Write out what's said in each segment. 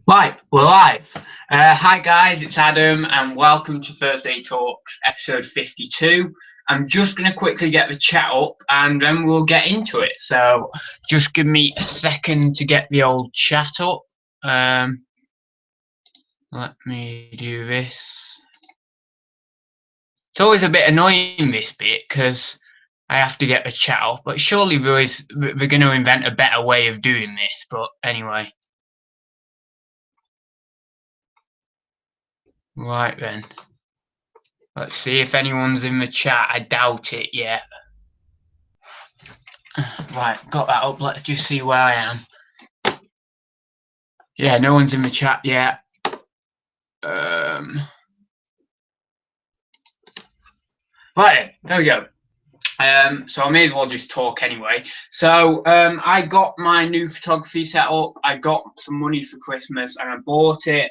Right, we're live. Hi guys, it's Adam and welcome to Thursday Talks episode 52. I'm just going to quickly get the chat up and then we'll get into it. So just give me a second to get the old chat up. Let me do this. It's always a bit annoying this bit because I have to get the chat up, but surely they're going to invent a better way of doing this. But anyway. Right then. Let's see if anyone's in the chat. I doubt it yet. Right, got that up. Let's just see where I am. Yeah, no one's in the chat yet. Right, there we go. So I may as well just talk anyway. So I got my new photography set up. I got some money for Christmas and I bought it.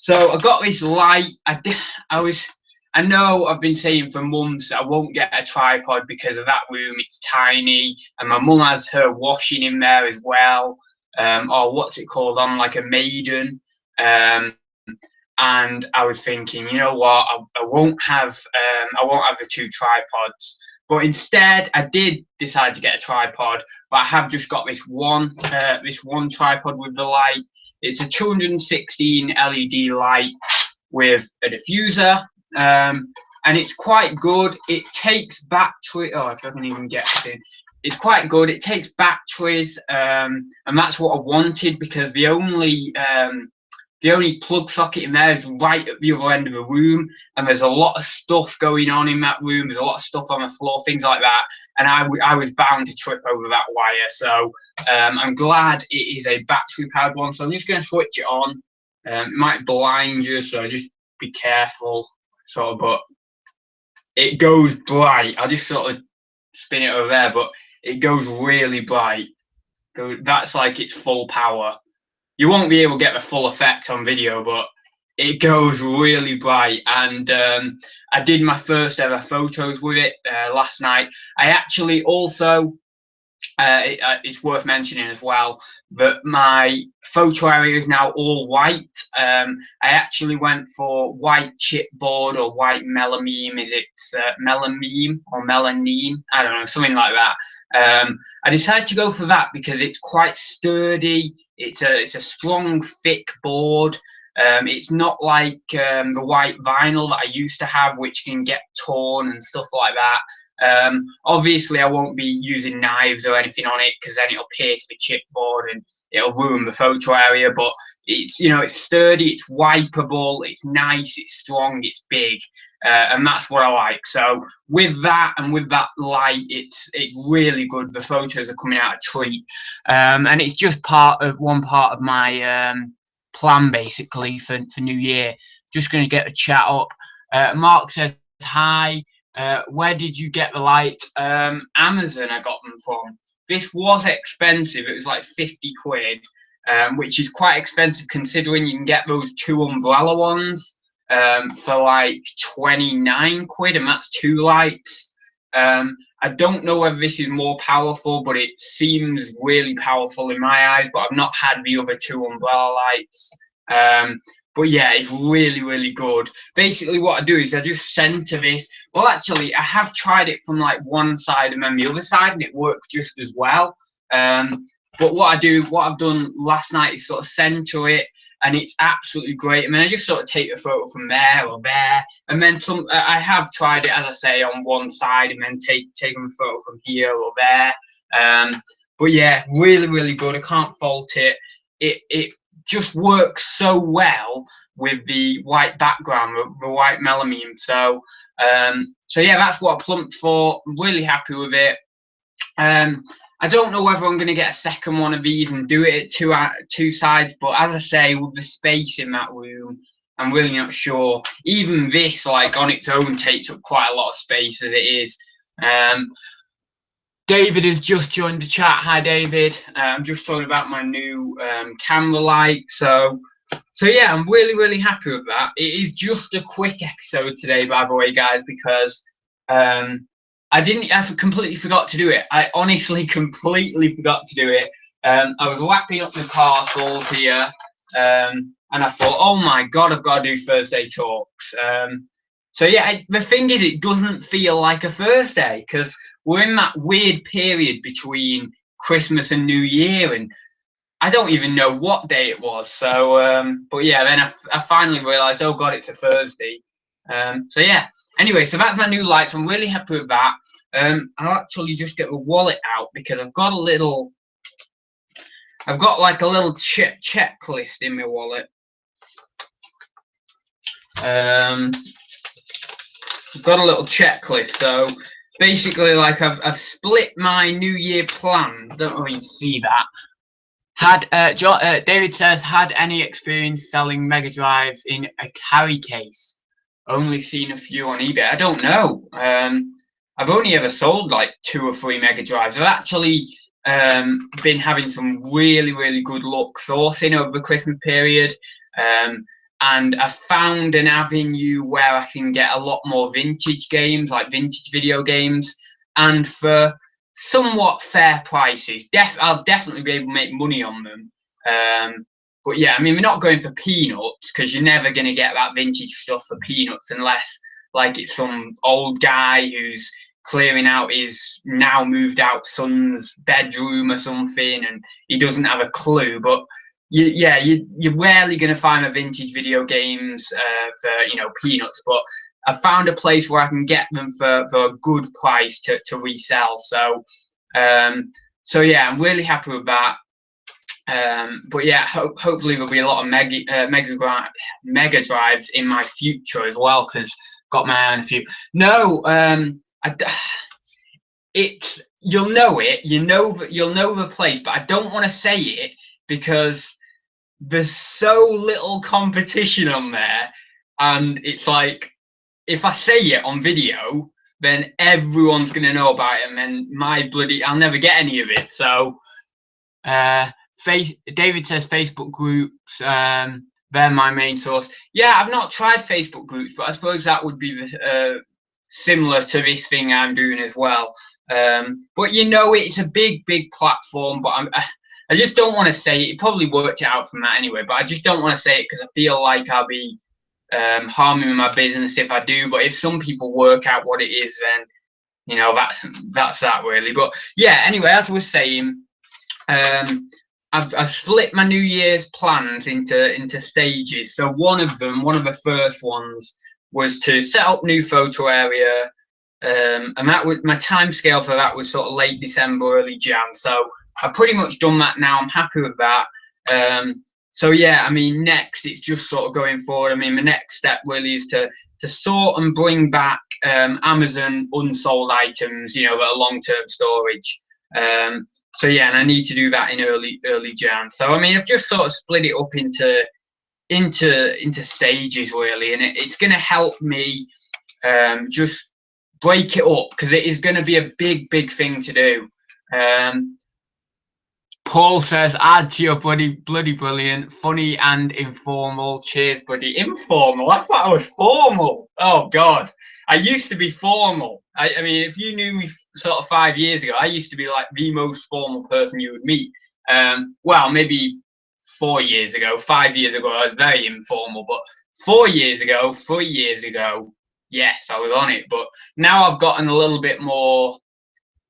So I got this light. I know I've been saying for months I won't get a tripod because of that room. It's tiny, and my mum has her washing in there as well, or what's it called, on like a maiden. And I was thinking, you know what, I won't have the two tripods. But instead, I did decide to get a tripod. But I have just got this one tripod with the light. It's a 216 LED light with a diffuser, and it's quite good. It takes battery. Oh, if I can even get it in. It's quite good. It takes batteries, and that's what I wanted because the only plug socket in there is right at the other end of the room, and there's a lot of stuff going on in that room. There's a lot of stuff on the floor, things like that, and I was bound to trip over that wire. So I'm glad it is a battery-powered one. So I'm just going to switch it on. It might blind you, so just be careful. Sort of, but it goes bright. I'll just sort of spin it over there, but it goes really bright. That's like its full power. You won't be able to get the full effect on video, but it goes really bright. And I did my first ever photos with it last night. I actually also, it's worth mentioning as well, that my photo area is now all white. I actually went for white chipboard or white melamine. Is it melamine or melanine? I don't know, something like that. I decided to go for that because it's quite sturdy. It's a strong, thick board. It's not like the white vinyl that I used to have, which can get torn and stuff like that. Obviously, I won't be using knives or anything on it because then it'll pierce the chipboard and it'll ruin the photo area. But it's sturdy, it's wipeable, it's nice, it's strong, it's big, and that's what I like. So with that and with that light, it's really good. The photos are coming out a treat, and it's just one part of my plan basically for New Year. Just going to get the chat up. Mark says hi. Where did you get the lights? Amazon I got them from. This was expensive. It was like 50 quid, which is quite expensive considering you can get those two umbrella ones for like 29 quid, and that's two lights. I don't know whether this is more powerful, but it seems really powerful in my eyes, but I've not had the other two umbrella lights. But yeah, it's really, really good. Basically, what I do is I just center this. Well, actually, I have tried it from like one side and then the other side, and it works just as well. But what I've done last night is sort of center it, and it's absolutely great. And then I just sort of take a photo from there or there, and then some. I have tried it, as I say, on one side, and then taken a photo from here or there. But yeah, really, really good. I can't fault it. It just works so well with the white background, the white melamine. So yeah, that's what I plumped for. I'm really happy with it. I don't know whether I'm going to get a second one of these and do it at two sides, but as I say, with the space in that room, I'm really not sure. Even this, like on its own, takes up quite a lot of space as it is. David has just joined the chat. Hi, David. I'm just talking about my new camera light. So yeah, I'm really, really happy with that. It is just a quick episode today, by the way, guys, because I completely forgot to do it. I honestly completely forgot to do it. I was wrapping up the parcels here, And I thought, oh my God, I've got to do Thursday talks. So yeah, the thing is, it doesn't feel like a Thursday because we're in that weird period between Christmas and New Year, and I don't even know what day it was. So, but yeah, then I finally realised, oh God, it's a Thursday. So yeah. Anyway, so that's my new lights. I'm really happy with that. I'll actually just get the wallet out because I've got like a little checklist in my wallet. I've got a little checklist. So basically, like I've split my New Year plans. Don't really see that. David says, had any experience selling Mega Drives in a carry case? Only seen a few on eBay. I don't know. I've only ever sold like 2 or 3 Mega Drives. I've actually been having some really good luck sourcing over the Christmas period. And I found an avenue where I can get a lot more vintage games, like vintage video games, and for somewhat fair prices. I'll definitely be able to make money on them. But yeah, I mean, we're not going for peanuts because you're never going to get that vintage stuff for peanuts unless like it's some old guy who's clearing out his now moved out son's bedroom or something and he doesn't have a clue. But you're rarely going to find a vintage video games for peanuts. But I found a place where I can get them for a good price to resell. So yeah, I'm really happy with that. But yeah, hopefully there'll be a lot of Mega Drives in my future as well because got my eye on a few. No, you'll know it. You'll know the place, but I don't want to say it because there's so little competition on there, and it's like if I say it on video, then everyone's gonna know about it, and then I'll never get any of it. So, David says Facebook groups. They're my main source. Yeah, I've not tried Facebook groups, but I suppose that would be similar to this thing I'm doing as well. But it's a big platform. But I just don't want to say it. It probably worked out from that anyway. But I just don't want to say it because I feel like I'll be harming my business if I do. But if some people work out what it is, then that's that really. But yeah, anyway, as I was saying, I've split my New Year's plans into stages. So one of the first ones was to set up new photo area, and that was my time scale for that was sort of late December, early Jan. So I've pretty much done that now. I'm happy with that. So yeah, I mean, next it's just sort of going forward. I mean, the next step really is to sort and bring back Amazon unsold items, that are long-term storage. So yeah, and I need to do that in early Jan. So I mean, I've just sort of split it up into stages really, and it's going to help me just break it up because it is going to be a big thing to do. Paul says, add to your bloody brilliant, funny and informal. Cheers, buddy. Informal? I thought I was formal. Oh, God. I used to be formal. I mean, if you knew me sort of 5 years ago, I used to be like the most formal person you would meet. Well, maybe 4 years ago, 5 years ago, I was very informal. But 4 years ago, 3 years ago, yes, I was on it. But now I've gotten a little bit more,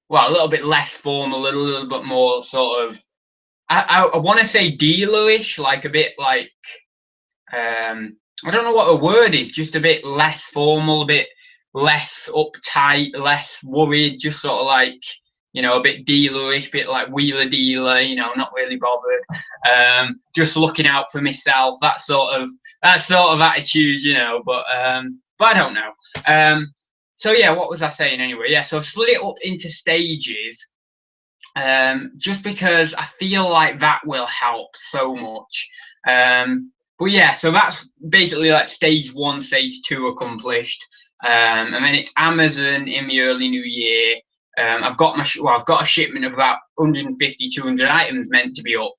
well, a little bit less formal, a little bit more sort of, I want to say dealerish, like a bit like, I don't know what the word is, just a bit less formal, a bit less uptight, less worried, just sort of like, a bit dealerish, bit like wheeler dealer, not really bothered, just looking out for myself, that sort of attitude, but I don't know. So yeah, what was I saying anyway? Yeah, so I've split it up into stages. Just because I feel like that will help so much. But yeah, so that's basically like stage 1, stage 2 accomplished. And then it's Amazon in the early new year. I've got a shipment of about 150, 200 items meant to be up.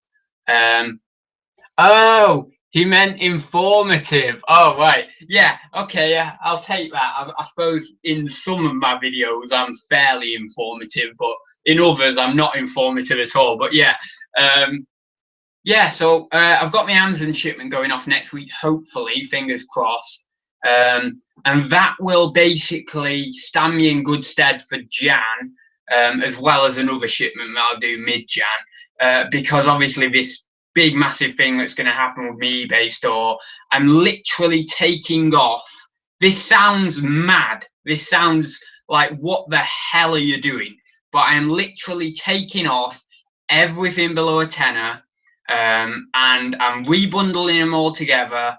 Oh, he meant informative. Oh, right. Yeah, okay, yeah, I'll take that. I suppose in some of my videos I'm fairly informative, but in others I'm not informative at all. But yeah, yeah, so I've got my Amazon shipment going off next week, hopefully, fingers crossed. And that will basically stand me in good stead for Jan, as well as another shipment that I'll do mid-Jan, because obviously this big massive thing that's going to happen with my eBay store, I'm literally taking off. This sounds mad. This sounds like, what the hell are you doing? But I am literally taking off everything below a tenner, and I'm rebundling them all together,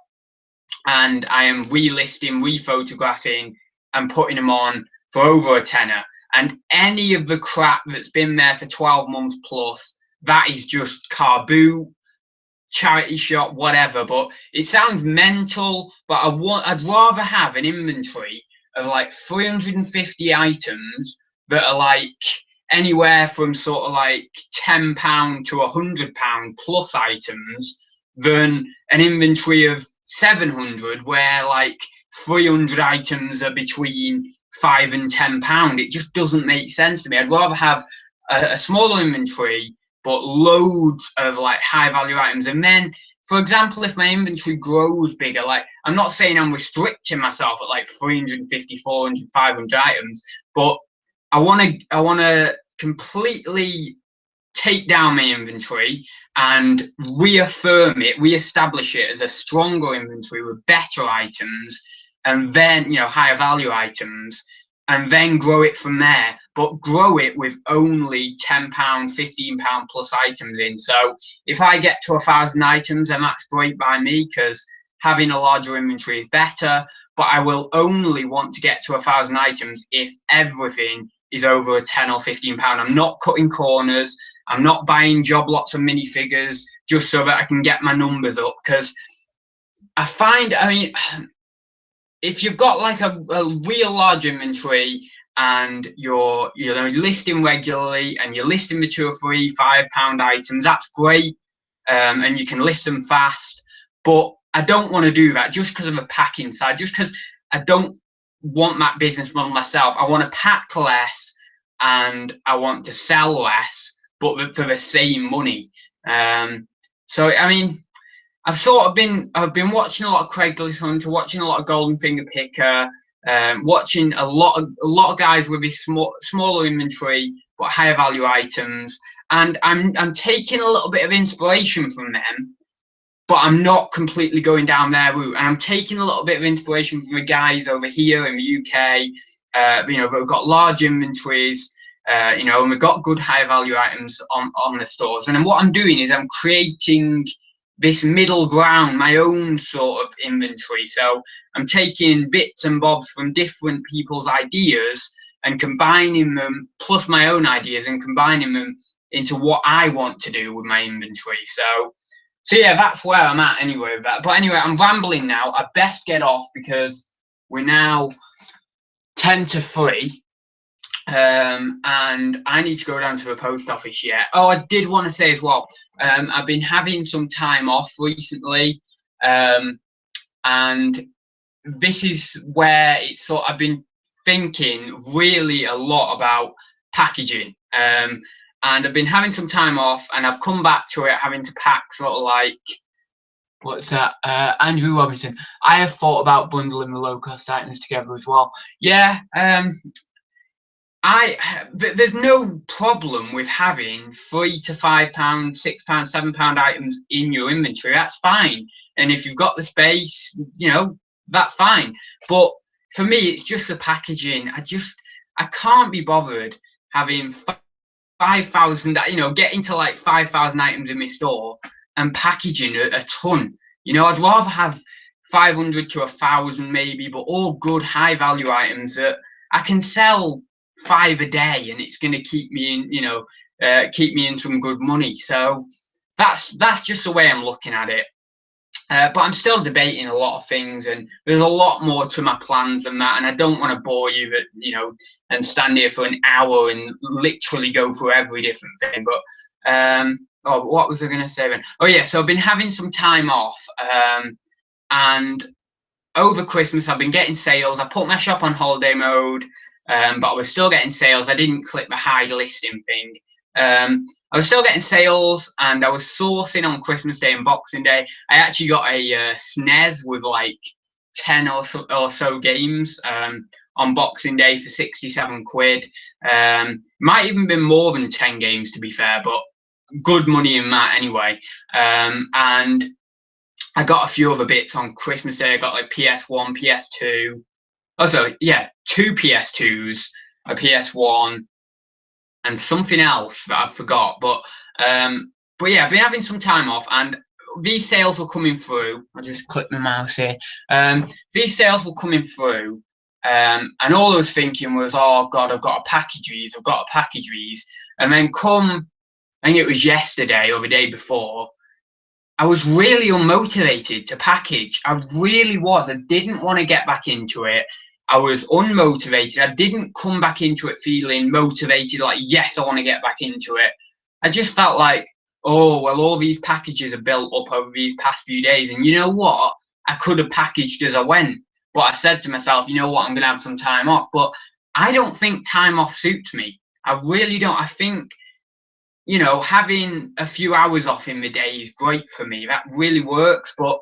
and I am relisting, rephotographing, and putting them on for over a tenner. And any of the crap that's been there for 12 months plus, that is just carboo, charity shop, whatever. But it sounds mental, but I'd rather have an inventory of like 350 items that are like anywhere from sort of like £10 to £100 plus items than an inventory of 700 where like 300 items are between £5 and £10. It just doesn't make sense to me. I'd rather have a smaller inventory but loads of like high value items. And then, for example, if my inventory grows bigger, like I'm not saying I'm restricting myself at like 350, 400, 500 items, but I want to completely take down my inventory and reestablish it as a stronger inventory with better items, and then, higher value items, and then grow it from there. But grow it with only £10, £15 plus items in. So if I get to 1,000 items, then that's great by me, because having a larger inventory is better. But I will only want to get to 1,000 items if everything is over a £10 or £15. I'm not cutting corners. I'm not buying job lots of minifigures just so that I can get my numbers up, because I mean, if you've got like a real large inventory and you're listing regularly and you're listing the 2 or 3 £5 items, that's great, and you can list them fast. But I don't want to do that just because of the packing side, just because I don't want that business model myself. I want to pack less and I want to sell less, but for the same money. So I mean, I've been watching a lot of Craigslist Hunter, watching a lot of Golden Finger Picker, watching a lot of guys with this smaller inventory but higher value items, and I'm taking a little bit of inspiration from them, but I'm not completely going down their route. And I'm taking a little bit of inspiration from the guys over here in the UK, but we've got large inventories, and we've got good high value items on the stores. And then what I'm doing is I'm creating this middle ground, my own sort of inventory. So I'm taking bits and bobs from different people's ideas and combining them, plus my own ideas, and combining them into what I want to do with my inventory. So yeah, that's where I'm at anyway with that. But anyway, I'm rambling now. I best get off because we're now 10 to 3. And I need to go down to the post office yet. Oh, I did want to say as well, I've been having some time off recently, and this is where I've been thinking really a lot about packaging, and I've been having some time off, and I've come back to it having to pack sort of like, what's that? Andrew Robinson. I have thought about bundling the low-cost items together as well. Yeah, there's no problem with having £3 to £5, £6, £7 items in your inventory. That's fine. And if you've got the space, that's fine. But for me, it's just the packaging. I can't be bothered having 5,000, getting to like 5,000 items in my store and packaging a ton. I'd rather have 500 to 1,000 maybe, but all good high value items that I can sell 5 a day, and it's going to keep me in, keep me in some good money. So that's just the way I'm looking at it. But I'm still debating a lot of things, and there's a lot more to my plans than that. And I don't want to bore you and stand here for an hour and literally go through every different thing. But what was I going to say then? Oh yeah, so I've been having some time off, and over Christmas I've been getting sales. I put my shop on holiday mode. But I was still getting sales. I didn't click the hide listing thing. I was still getting sales, and I was sourcing on Christmas Day and Boxing Day. I actually got a SNES with like 10 or so games on Boxing Day for 67 quid. Might even been more than 10 games, to be fair, but good money in that anyway. And I got a few other bits on Christmas Day. I got like PS1, PS2. Also, yeah, 2 PS2s, a PS1, and something else that I forgot. But yeah, I've been having some time off, and these sales were coming through. I'll just click my mouse here. These sales were coming through, and all I was thinking was, oh God, I've got to package these. I've got to package these. And then I think it was yesterday or the day before, I was really unmotivated to package. I really was. I didn't want to get back into it. I was unmotivated. I didn't come back into it feeling motivated, like, yes, I want to get back into it. I just felt like, oh, well, all these packages are built up over these past few days. And you know what? I could have packaged as I went. But I said to myself, you know what? I'm going to have some time off. But I don't think time off suits me. I really don't. I think, you know, having a few hours off in the day is great for me. That really works. But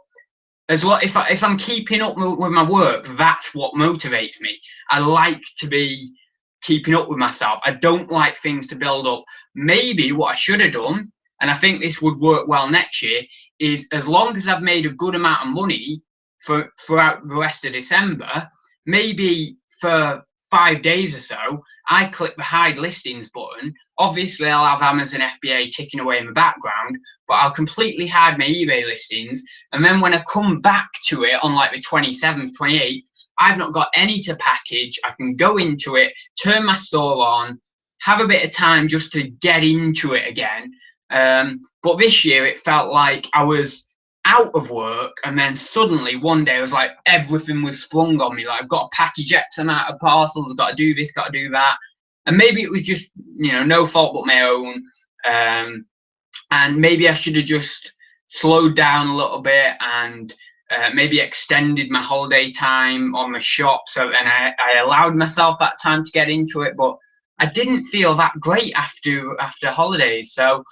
if I'm keeping up with my work, that's what motivates me. I like to be keeping up with myself. I don't like things to build up. Maybe what I should have done, and I think this would work well next year, is as long as I've made a good amount of money throughout the rest of December, maybe for 5 days or so, I click the hide listings button. Obviously, I'll have Amazon FBA ticking away in the background, but I'll completely hide my eBay listings. And then when I come back to it on like the 27th, 28th, I've not got any to package. I can go into it, turn my store on, have a bit of time just to get into it again. But this year it felt like I was out of work, and then suddenly one day it was like everything was sprung on me. Like, I've got to package X amount of parcels, I've got to do this, got to do that. And maybe it was just, you know, no fault but my own. And maybe I should have just slowed down a little bit and maybe extended my holiday time on my shop, so then I allowed myself that time to get into it. But I didn't feel that great after holidays. So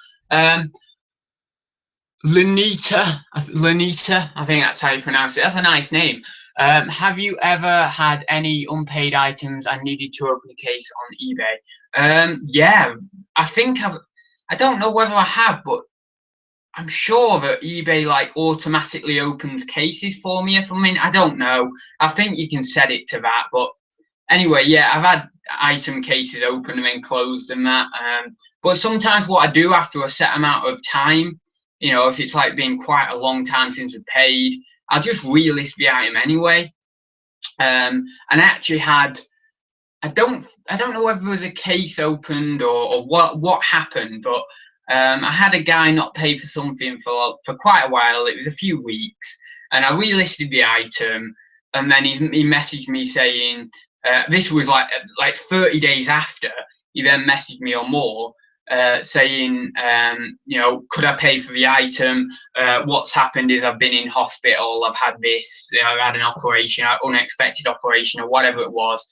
Lanita, I think that's how you pronounce it. That's a nice name. Have you ever had any unpaid items and needed to open a case on eBay? Yeah, I don't know whether I have, but I'm sure that eBay like automatically opens cases for me or something. I don't know. I think you can set it to that. But anyway, yeah, I've had item cases open and then closed and that. But sometimes what I do after a set amount of time, you know, if it's like been quite a long time since we paid, I'll just relist the item anyway. And I actually had, I don't know whether there was a case opened or what happened, but I had a guy not pay for something for quite a while. It was a few weeks, and I relisted the item, and then he messaged me saying, this was like 30 days after. He then messaged me or more, saying, you know, could I pay for the item? What's happened is I've been in hospital. I've had this. You know, I've had an operation, an unexpected operation, or whatever it was.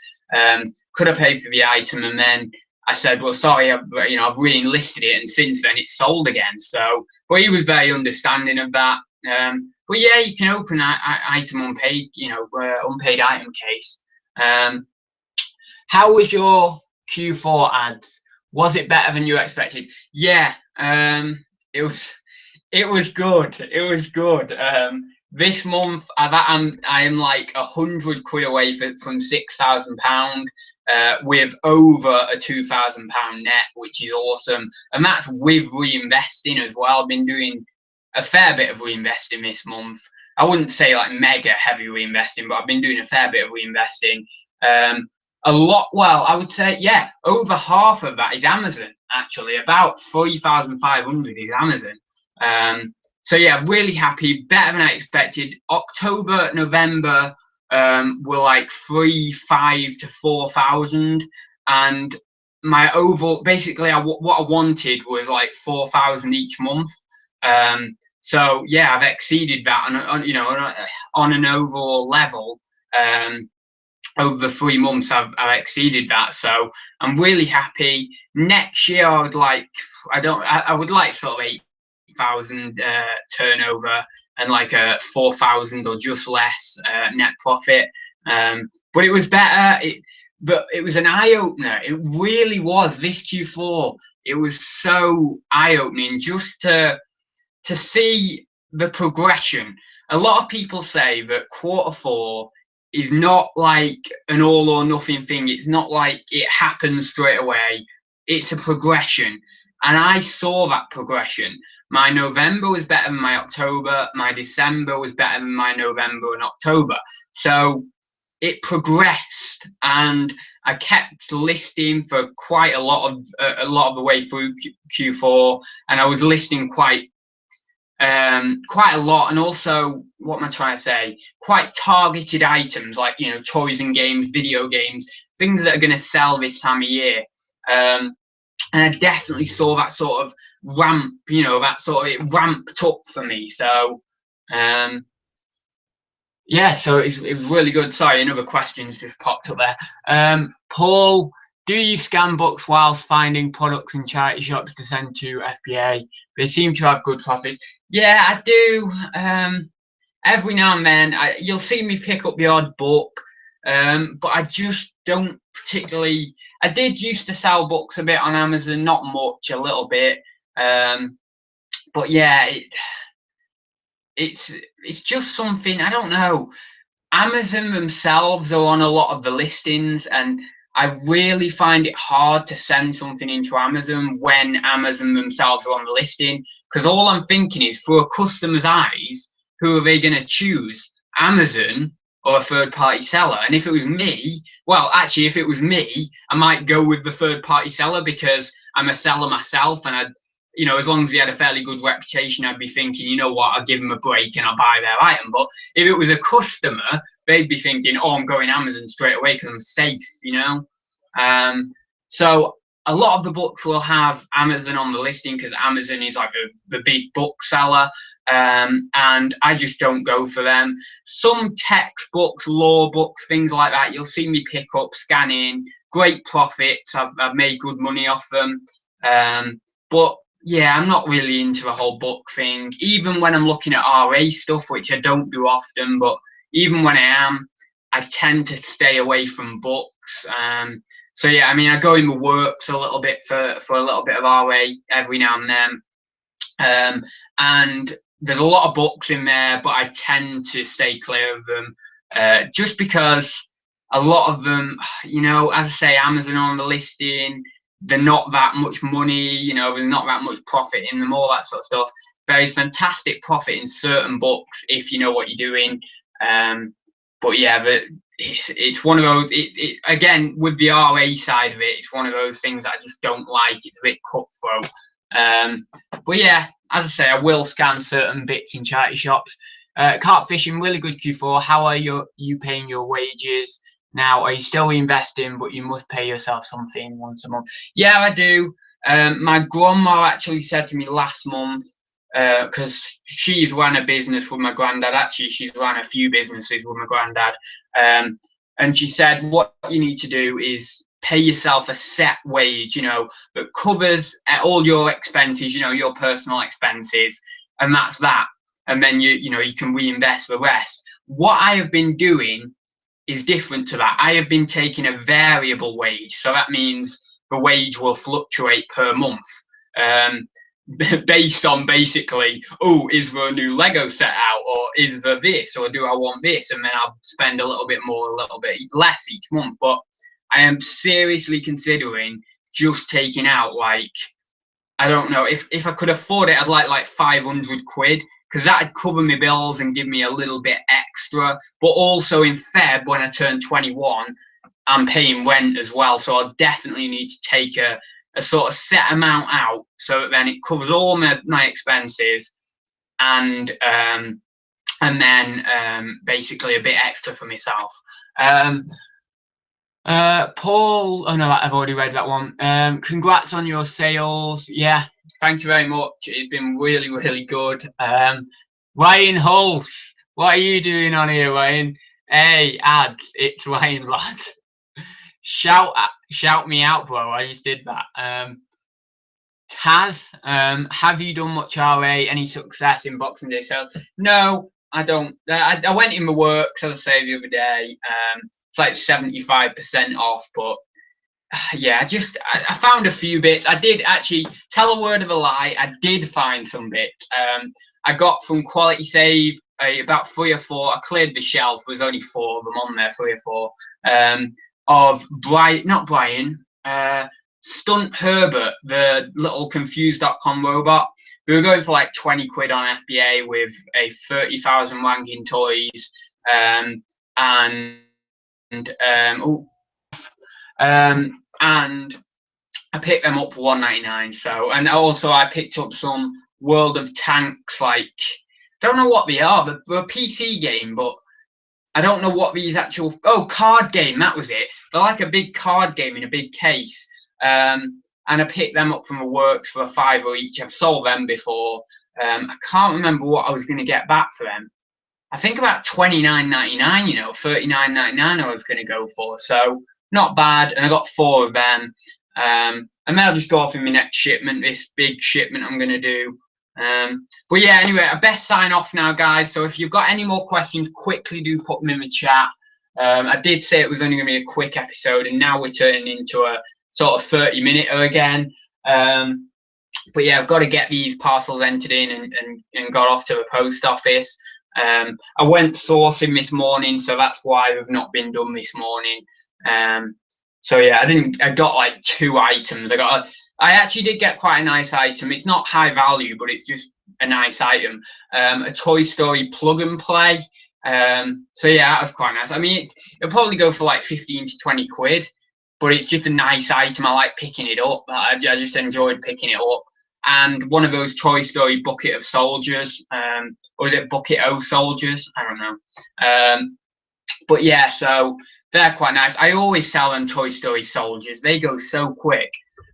Could I pay for the item? And then I said, well, sorry, I've re-enlisted it, and since then it's sold again. So, but he was very understanding of that. But yeah, you can open item unpaid, you know, unpaid item case. How was your Q4 ads? Was it better than you expected? Yeah, it was good. It was good. This month I am like 100 quid away from £6,000, with over a £2,000 net, which is awesome. And that's with reinvesting as well. I've been doing a fair bit of reinvesting this month. I wouldn't say like mega heavy reinvesting, but I've been doing a fair bit of reinvesting. A lot, well, I would say, yeah, over half of that is Amazon, actually. About 3,500 is Amazon. So yeah, really happy, better than I expected. October, November were like 3,500 to 4,000, and my overall, basically, what I wanted was like 4,000 each month. So yeah, I've exceeded that on you know, on an overall level. over the 3 months, I've exceeded that. So I'm really happy. Next year, I would like, I would like sort of 8,000 turnover and like a 4,000 or just less net profit. But it was better. But it was an eye opener. It really was. This Q4, it was so eye opening just to see the progression. A lot of people say that Q4 is not like an all or nothing thing. It's not like it happens straight away. It's a progression. And I saw that progression. My November was better than my October. My December was better than my November and October. So it progressed, and I kept listing for quite a lot of the way through Q4, and I was listing quite a lot, and also, what am I trying to say, quite targeted items like, you know, toys and games, video games, things that are going to sell this time of year. And I definitely saw that sort of ramp, you know, it ramped up for me. So yeah, so it was really good. Sorry, another question's just popped up there. Paul, do you scan books whilst finding products in charity shops to send to FBA? They seem to have good profits. Yeah, I do. Every now and then, you'll see me pick up the odd book, but I just don't particularly. I did used to sell books a bit on Amazon, not much, a little bit. But yeah, it's just something, I don't know. Amazon themselves are on a lot of the listings, and I really find it hard to send something into Amazon when Amazon themselves are on the listing, because all I'm thinking is, through a customer's eyes, who are they going to choose, Amazon or a third-party seller? And if it was me, well, actually, if it was me, I might go with the third-party seller because I'm a seller myself, and you know, as long as he had a fairly good reputation, I'd be thinking, you know what, I'll give him a break and I'll buy their item. But if it was a customer, they'd be thinking, oh, I'm going Amazon straight away because I'm safe, you know. So a lot of the books will have Amazon on the listing because Amazon is like the big bookseller, and I just don't go for them. Some textbooks, law books, things like that, you'll see me pick up, scanning, great profits. I've made good money off them. But yeah, I'm not really into the whole book thing. Even when I'm looking at RA stuff, which I don't do often, but even when I am, I tend to stay away from books. So yeah, I mean, I go in the works a little bit for a little bit of RA every now and then. And there's a lot of books in there, but I tend to stay clear of them, just because a lot of them, you know, as I say, Amazon on the listing, they're not that much money, you know, there's not that much profit in them, all that sort of stuff. There is fantastic profit in certain books if you know what you're doing. But yeah, it's one of those, again, with the RA side of it, it's one of those things that I just don't like. It's a bit cutthroat. But yeah, as I say, I will scan certain bits in charity shops. Carp fishing, really good Q4. How are you paying your wages? Now, are you still investing, but you must pay yourself something once a month? Yeah, I do. My grandma actually said to me last month, because she's run a business with my granddad. Actually, she's run a few businesses with my granddad. And she said, what you need to do is pay yourself a set wage, you know, that covers all your expenses, you know, your personal expenses, and that's that. And then you know, you can reinvest the rest. What I have been doing is different to that. I have been taking a variable wage, so that means the wage will fluctuate per month, based on basically, oh, is there a new Lego set out, or is there this, or do I want this? And then I'll spend a little bit more, a little bit less each month. But I am seriously considering just taking out, like, I don't know, if I could afford it, I'd like 500 quid, because that'd cover my bills and give me a little bit extra. But also in Feb, when I turn 21, I'm paying rent as well, so I'll definitely need to take a sort of set amount out, so that then it covers all my expenses, and then basically a bit extra for myself. Paul, oh no, I've already read that one. Congrats on your sales. Yeah, thank you very much. It's been really, really good. Ryan Hulse, what are you doing on here, Ryan? Hey, ads, it's Wayne, lad. Shout me out, bro. I just did that. Taz, have you done much RA? Any success in Boxing Day sales? No, I don't. I went in my works, as I say, the other day. It's like 75% off, but yeah, I found a few bits. I did actually tell a word of a lie. I did find some bits. I got from Quality Save about 3 or 4. I cleared the shelf. There was only 4 of them on there, 3 or 4. Of not Brian, Stunt Herbert, the little confused.com robot. We were going for like 20 quid on FBA with a 30,000 ranking toys. And I picked them up for £1.99. So, and also I picked up some World of Tanks, like, I don't know what they are, but they're a PC game, but I don't know what these actual, card game, that was it. They're like a big card game in a big case. And I picked them up from the works for £5 each. I've sold them before. I can't remember what I was going to get back for them. I think about $29.99, you know, $39.99 I was going to go for. So not bad. And I got 4 of them. And then I'll just go off in my next shipment, this big shipment I'm going to do. But yeah, anyway, I best sign off now, guys. So if you've got any more questions, quickly do put them in the chat. I did say it was only going to be a quick episode, and now we're turning into a sort of 30-minute again. But yeah, I've got to get these parcels entered in and got off to the post office. I went sourcing this morning, so that's why they've not been done this morning. So yeah, I got like 2 items. I actually did get quite a nice item. It's not high value, but it's just a nice item. A Toy Story plug and play. So yeah, that was quite nice. I mean, it'll probably go for like 15 to 20 quid, but it's just a nice item. I like picking it up. I just enjoyed picking it up. And one of those Toy Story bucket of soldiers, or is it bucket O soldiers? I don't know. But yeah, so they're quite nice. I always sell them Toy Story soldiers. They go so quick.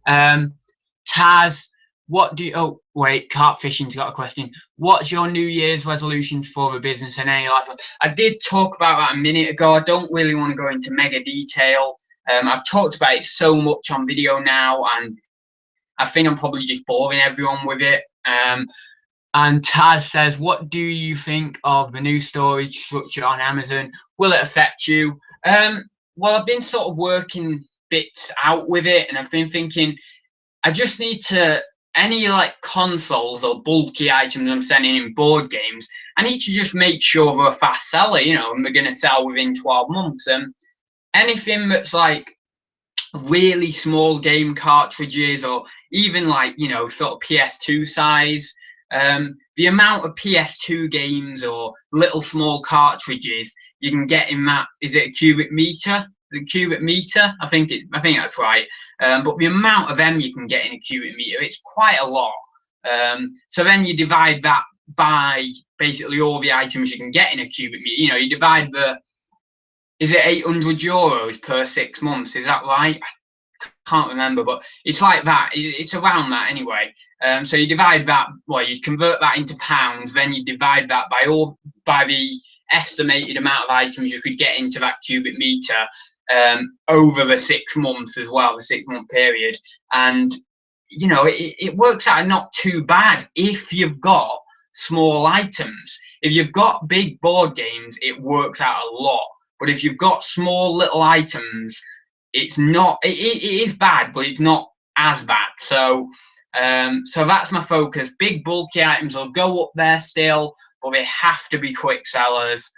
Taz, what do you, oh wait, Carpfishing's got a question. What's your New Year's resolutions for the business and any life? I did talk about that a minute ago. I don't really want to go into mega detail. I've talked about it so much on video now, and I think I'm probably just boring everyone with it. And Taz says, what do you think of the new storage structure on Amazon? Will it affect you? Well, I've been sort of working bits out with it, and I've been thinking I just need to, any like consoles or bulky items I'm sending in board games, I need to just make sure they're a fast seller, you know, and they're going to sell within 12 months. And anything that's like really small game cartridges, or even like, you know, sort of PS2 size, the amount of PS2 games or little small cartridges you can get in that, is it a cubic meter? The cubic meter, I think that's right. But the amount of them you can get in a cubic meter, it's quite a lot. So then you divide that by basically all the items you can get in a cubic meter. You know, you divide is it €800 per 6 months? Is that right? I can't remember, but it's like that. It's around that anyway. So you divide that, well, you convert that into pounds, then you divide that by the estimated amount of items you could get into that cubic meter over the 6 months as well, the 6-month period. And, you know, it works out not too bad if you've got small items. If you've got big board games, it works out a lot. But if you've got small little items, it's not, it is bad, but it's not as bad. So so that's my focus. Big bulky items will go up there still, but they have to be quick sellers,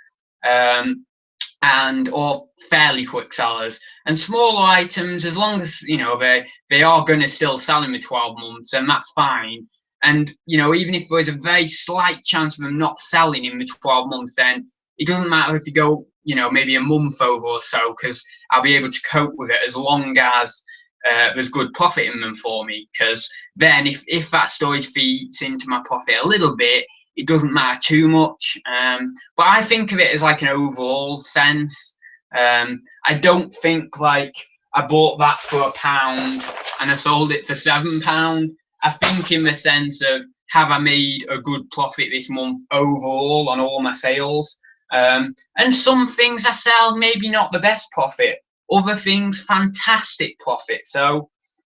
and or fairly quick sellers. And smaller items, as long as, you know, they are going to still sell in the 12 months, and that's fine. And, you know, even if there's a very slight chance of them not selling in the 12 months, then it doesn't matter if you go, you know, maybe a month over or so, because I'll be able to cope with it as long as there's good profit in them for me. Because then if that storage feeds into my profit a little bit, it doesn't matter too much. But I think of it as like an overall sense. I don't think like I bought that for £1 and I sold it for £7. I think in the sense of, have I made a good profit this month overall on all my sales? And some things I sell, maybe not the best profit. Other things, fantastic profit. So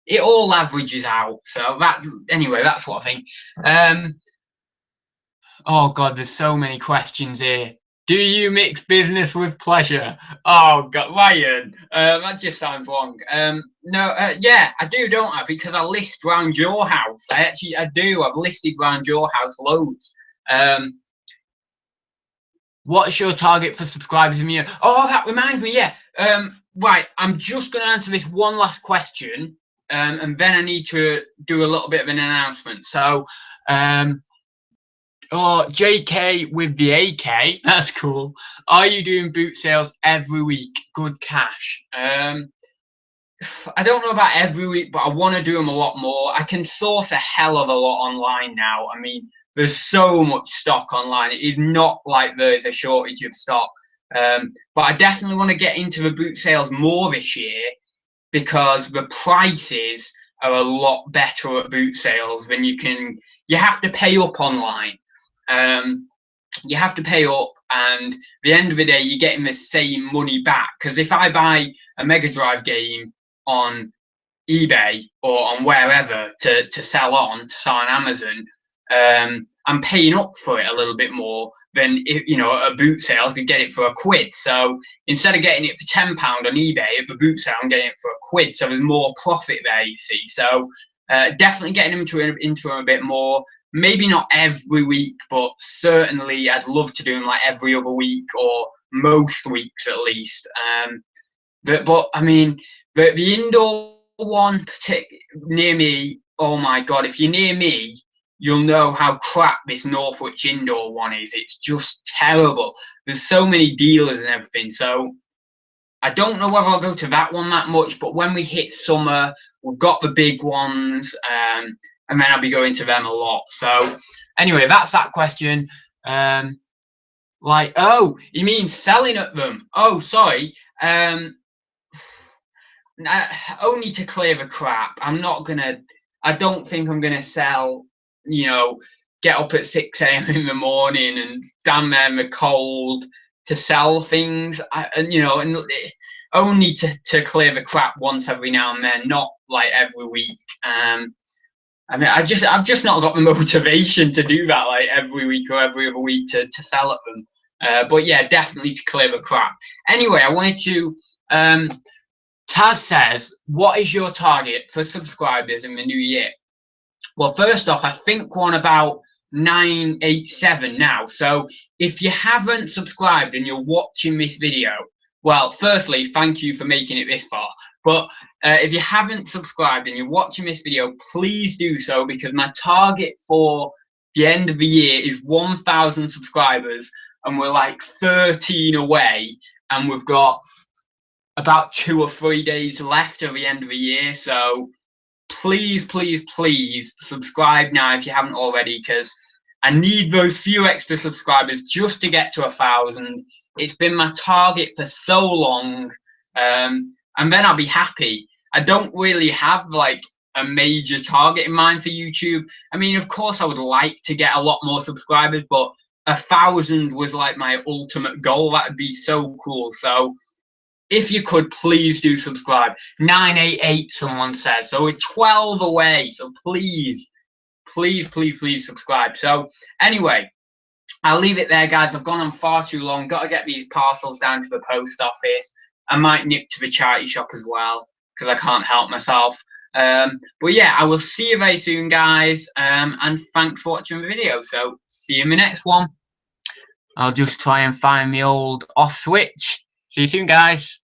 it all averages out. So that, anyway, that's what I think. Oh God, there's so many questions here. Do you mix business with pleasure? Oh God, Ryan, that just sounds long. No, yeah, I do, don't I? Because I list around your house. I do. I've listed around your house loads. What's your target for subscribers in a year? Oh, that reminds me, yeah. Right, I'm just going to answer this one last question, and then I need to do a little bit of an announcement. So, oh, JK with the AK, that's cool. Are you doing boot sales every week? Good cash. I don't know about every week, but I want to do them a lot more. I can source a hell of a lot online now. I mean, there's so much stock online. It is not like there's a shortage of stock. But I definitely want to get into the boot sales more this year because the prices are a lot better at boot sales than you have to pay up online. You have to pay up, and at the end of the day, you're getting the same money back. Because if I buy a Mega Drive game on eBay or on wherever to sell on Amazon, I'm paying up for it a little bit more than if, a boot sale I could get it for £1. So instead of getting it for £10 on eBay, at the boot sale I'm getting it for £1. So there's more profit there, you see. So definitely getting into them a bit more. Maybe not every week, but certainly I'd love to do them like every other week or most weeks at least. But I mean, the indoor one near me, oh my God, if you're near me, you'll know how crap this Northwich indoor one is. It's just terrible. There's so many dealers and everything. So I don't know whether I'll go to that one that much, but when we hit summer, we've got the big ones, and then I'll be going to them a lot. So anyway, that's that question. Like, oh, you mean selling at them? Oh, sorry. Only to clear the crap. I don't think I'm gonna sell, get up at 6 a.m. in the morning and stand there in the cold to sell things. And only to clear the crap once every now and then, not like every week. I mean, I've just not got the motivation to do that like every week or every other week to sell at them. But yeah, definitely to clear the crap. Anyway, I wanted to. Taz says, what is your target for subscribers in the new year? Well, first off, I think we're on about 987 now. So if you haven't subscribed and you're watching this video, well, firstly, thank you for making it this far. But if you haven't subscribed and you're watching this video, please do so, because my target for the end of the year is 1,000 subscribers, and we're like 13 away, and we've got about 2 or 3 days left at the end of the year. So please, please, please subscribe now if you haven't already, because I need those few extra subscribers just to get to 1,000. It's been my target for so long, and then I'll be happy. I don't really have like a major target in mind for YouTube. I mean, of course I would like to get a lot more subscribers, but 1,000 was like my ultimate goal. That would be so cool. So if you could, please do subscribe. 988, someone says. So we're 12 away. So please, please, please, please subscribe. So anyway, I'll leave it there, guys. I've gone on far too long. Got to get these parcels down to the post office. I might nip to the charity shop as well, because I can't help myself. But yeah, I will see you very soon, guys. And thanks for watching the video. So see you in the next one. I'll just try and find the old off switch. See you soon, guys.